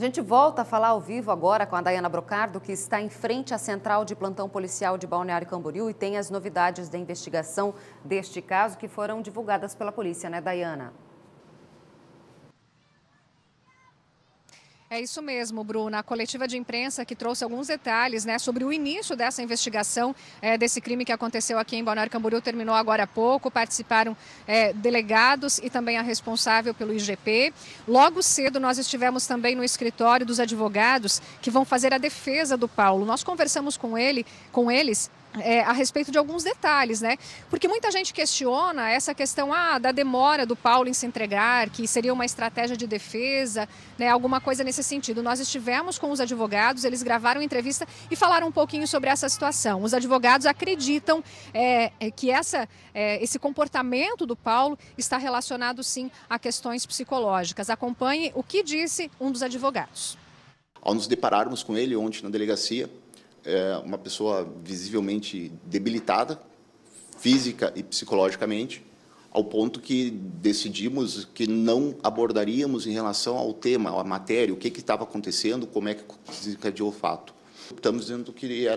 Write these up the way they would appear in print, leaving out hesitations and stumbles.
A gente volta a falar ao vivo agora com a Dayana Brocardo, que está em frente à Central de Plantão Policial de Balneário Camboriú e tem as novidades da investigação deste caso que foram divulgadas pela polícia, né, Dayana? É isso mesmo, Bruna. A coletiva de imprensa que trouxe alguns detalhes, né, sobre o início dessa investigação desse crime que aconteceu aqui em Balneário Camboriú terminou agora há pouco. Participaram delegados e também a responsável pelo IGP. Logo cedo nós estivemos também no escritório dos advogados que vão fazer a defesa do Paulo. Nós conversamos com eles a respeito de alguns detalhes, né? Porque muita gente questiona essa questão da demora do Paulo em se entregar, que seria uma estratégia de defesa, né? Alguma coisa nesse sentido. Nós estivemos com os advogados, eles gravaram entrevista e falaram um pouquinho sobre essa situação. Os advogados acreditam que esse comportamento do Paulo está relacionado sim a questões psicológicas. Acompanhe o que disse um dos advogados. Ao nos depararmos com ele ontem na delegacia, uma pessoa visivelmente debilitada, física e psicologicamente, ao ponto que decidimos que não abordaríamos em relação ao tema, à matéria, o que estava acontecendo, como é que se desencadeou o fato. Estamos dizendo que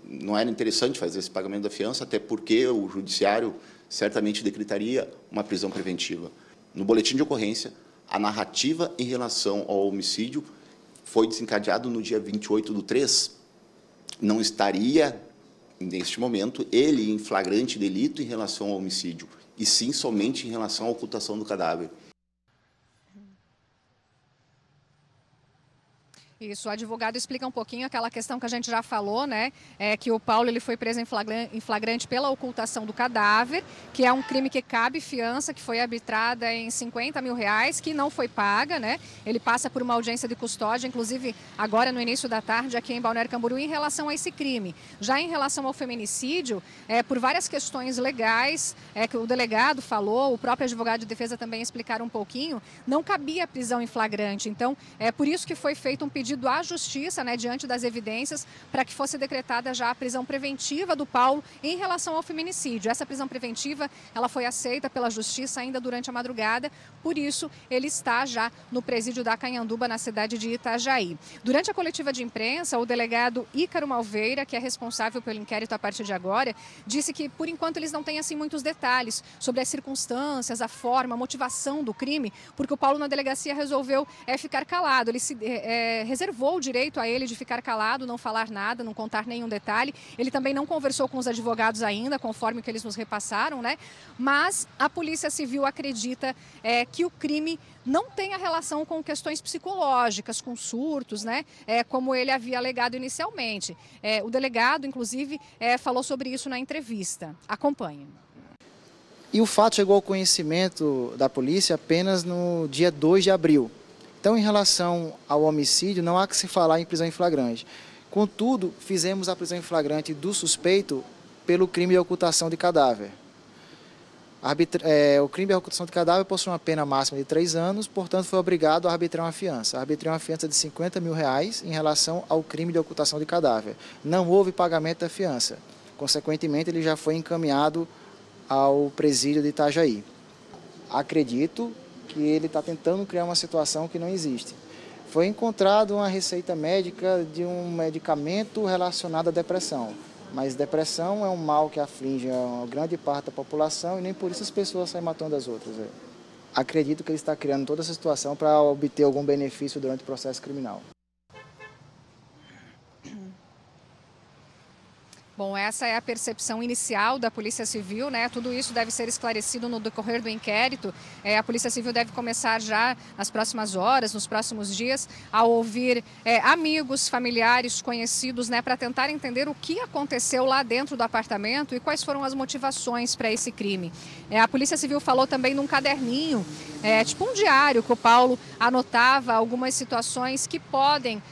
não era interessante fazer esse pagamento da fiança, até porque o judiciário certamente decretaria uma prisão preventiva. No boletim de ocorrência, a narrativa em relação ao homicídio foi desencadeado no dia 28/3. Não estaria, neste momento, ele em flagrante delito em relação ao homicídio, e sim somente em relação à ocultação do cadáver. Isso, o advogado explica um pouquinho aquela questão que a gente já falou, né? Que o Paulo ele foi preso em flagrante pela ocultação do cadáver, que é um crime que cabe fiança, que foi arbitrada em R$50 mil, que não foi paga, né? Ele passa por uma audiência de custódia, inclusive agora no início da tarde aqui em Balneário Camboriú, em relação a esse crime. Já em relação ao feminicídio, por várias questões legais, que o delegado falou, o próprio advogado de defesa também explicaram um pouquinho, não cabia prisão em flagrante. Então, é por isso que foi feito um pedido à Justiça, né, diante das evidências, para que fosse decretada já a prisão preventiva do Paulo em relação ao feminicídio. Essa prisão preventiva, ela foi aceita pela Justiça ainda durante a madrugada, por isso ele está já no presídio da Canhanduba, na cidade de Itajaí. Durante a coletiva de imprensa, o delegado Ícaro Malveira, que é responsável pelo inquérito a partir de agora, disse que, por enquanto, eles não têm assim muitos detalhes sobre as circunstâncias, a forma, a motivação do crime, porque o Paulo na delegacia resolveu ficar calado. Ele se reservou o direito a ele de ficar calado, não falar nada, não contar nenhum detalhe. Ele também não conversou com os advogados ainda, conforme o que eles nos repassaram, né? Mas a Polícia Civil acredita que o crime não tenha relação com questões psicológicas, com surtos, né? Como ele havia alegado inicialmente. O delegado, inclusive, falou sobre isso na entrevista. Acompanhe. E o fato chegou ao conhecimento da polícia apenas no dia 2 de abril. Então, em relação ao homicídio, não há que se falar em prisão em flagrante. Contudo, fizemos a prisão em flagrante do suspeito pelo crime de ocultação de cadáver. O crime de ocultação de cadáver possui uma pena máxima de 3 anos, portanto, foi obrigado a arbitrar uma fiança. Arbitrei uma fiança de R$50 mil em relação ao crime de ocultação de cadáver. Não houve pagamento da fiança. Consequentemente, ele já foi encaminhado ao presídio de Itajaí. Acredito que ele está tentando criar uma situação que não existe. Foi encontrado uma receita médica de um medicamento relacionado à depressão, mas depressão é um mal que aflige uma grande parte da população e nem por isso as pessoas saem matando as outras. Acredito que ele está criando toda essa situação para obter algum benefício durante o processo criminal. Bom, essa é a percepção inicial da Polícia Civil, né? Tudo isso deve ser esclarecido no decorrer do inquérito. A Polícia Civil deve começar já nas próximas horas, nos próximos dias, a ouvir amigos, familiares, conhecidos, né? Para tentar entender o que aconteceu lá dentro do apartamento e quais foram as motivações para esse crime. A Polícia Civil falou também num caderninho, tipo um diário, que o Paulo anotava algumas situações que podem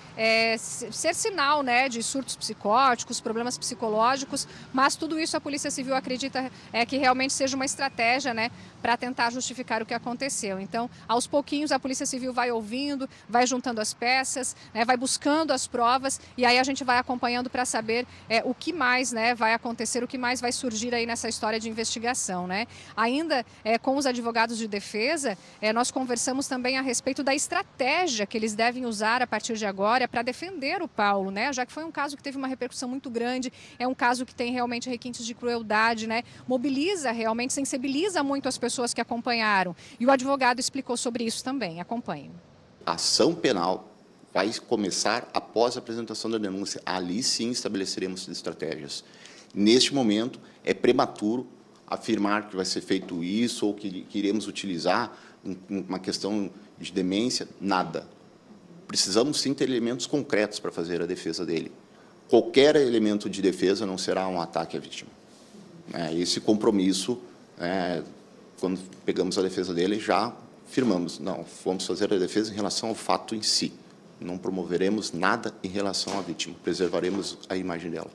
ser sinal, né, de surtos psicóticos, problemas psicológicos, mas tudo isso a Polícia Civil acredita que realmente seja uma estratégia, né, para tentar justificar o que aconteceu. Então, aos pouquinhos, a Polícia Civil vai ouvindo, vai juntando as peças, né, vai buscando as provas e aí a gente vai acompanhando para saber o que mais, né, vai acontecer, o que mais vai surgir aí nessa história de investigação, né. Ainda com os advogados de defesa, nós conversamos também a respeito da estratégia que eles devem usar a partir de agora para defender o Paulo, né? Já que foi um caso que teve uma repercussão muito grande, é um caso que tem realmente requintes de crueldade, né? Mobiliza realmente, sensibiliza muito as pessoas que acompanharam. E o advogado explicou sobre isso também. Acompanhe. A ação penal vai começar após a apresentação da denúncia. Ali sim estabeleceremos estratégias. Neste momento, é prematuro afirmar que vai ser feito isso ou que iremos utilizar uma questão de demência, nada. Precisamos sim ter elementos concretos para fazer a defesa dele. Qualquer elemento de defesa não será um ataque à vítima. Esse compromisso, quando pegamos a defesa dele, já firmamos. Não, vamos fazer a defesa em relação ao fato em si. Não promoveremos nada em relação à vítima. Preservaremos a imagem dela.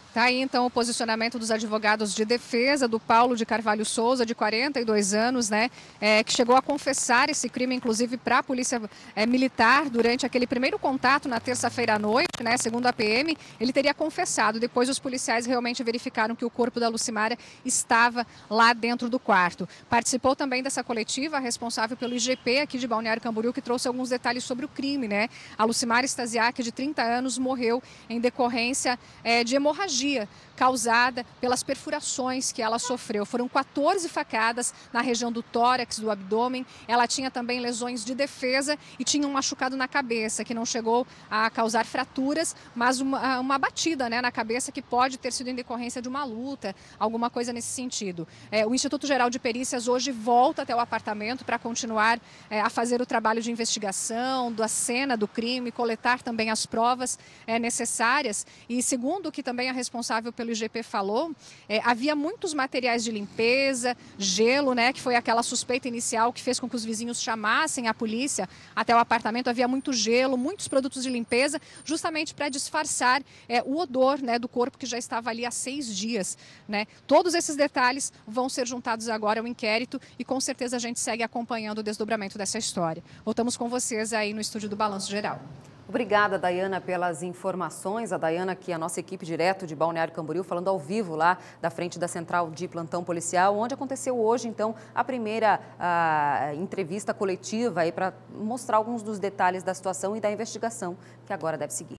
Está aí, então, o posicionamento dos advogados de defesa do Paulo de Carvalho Souza, de 42 anos, né, que chegou a confessar esse crime, inclusive, para a Polícia Militar durante aquele primeiro contato na terça-feira à noite, né, segundo a PM, ele teria confessado. Depois, os policiais realmente verificaram que o corpo da Lucimara estava lá dentro do quarto. Participou também dessa coletiva a responsável pelo IGP aqui de Balneário Camboriú, que trouxe alguns detalhes sobre o crime, né? A Lucimara Stasiak, de 30 anos, morreu em decorrência de hemorragia causada pelas perfurações que ela sofreu. Foram 14 facadas na região do tórax, do abdômen. Ela tinha também lesões de defesa e tinha um machucado na cabeça, que não chegou a causar fraturas, mas uma batida, né, na cabeça que pode ter sido em decorrência de uma luta, alguma coisa nesse sentido. O Instituto Geral de Perícias hoje volta até o apartamento para continuar a fazer o trabalho de investigação da cena do crime, coletar também as provas necessárias. E segundo o que também a responsável pelo IGP falou, havia muitos materiais de limpeza, gelo, né, que foi aquela suspeita inicial que fez com que os vizinhos chamassem a polícia até o apartamento. Havia muito gelo, muitos produtos de limpeza, justamente para disfarçar o odor, né, do corpo que já estava ali há 6 dias. Né? Todos esses detalhes vão ser juntados agora ao inquérito e com certeza a gente segue acompanhando o desdobramento dessa história. Voltamos com vocês aí no estúdio do Balanço Geral. Obrigada, Dayana, pelas informações. A Dayana, que é a nossa equipe direto de Balneário Camboriú, falando ao vivo lá da frente da Central de Plantão Policial, onde aconteceu hoje, então, a primeira entrevista coletiva aí para mostrar alguns dos detalhes da situação e da investigação que agora deve seguir.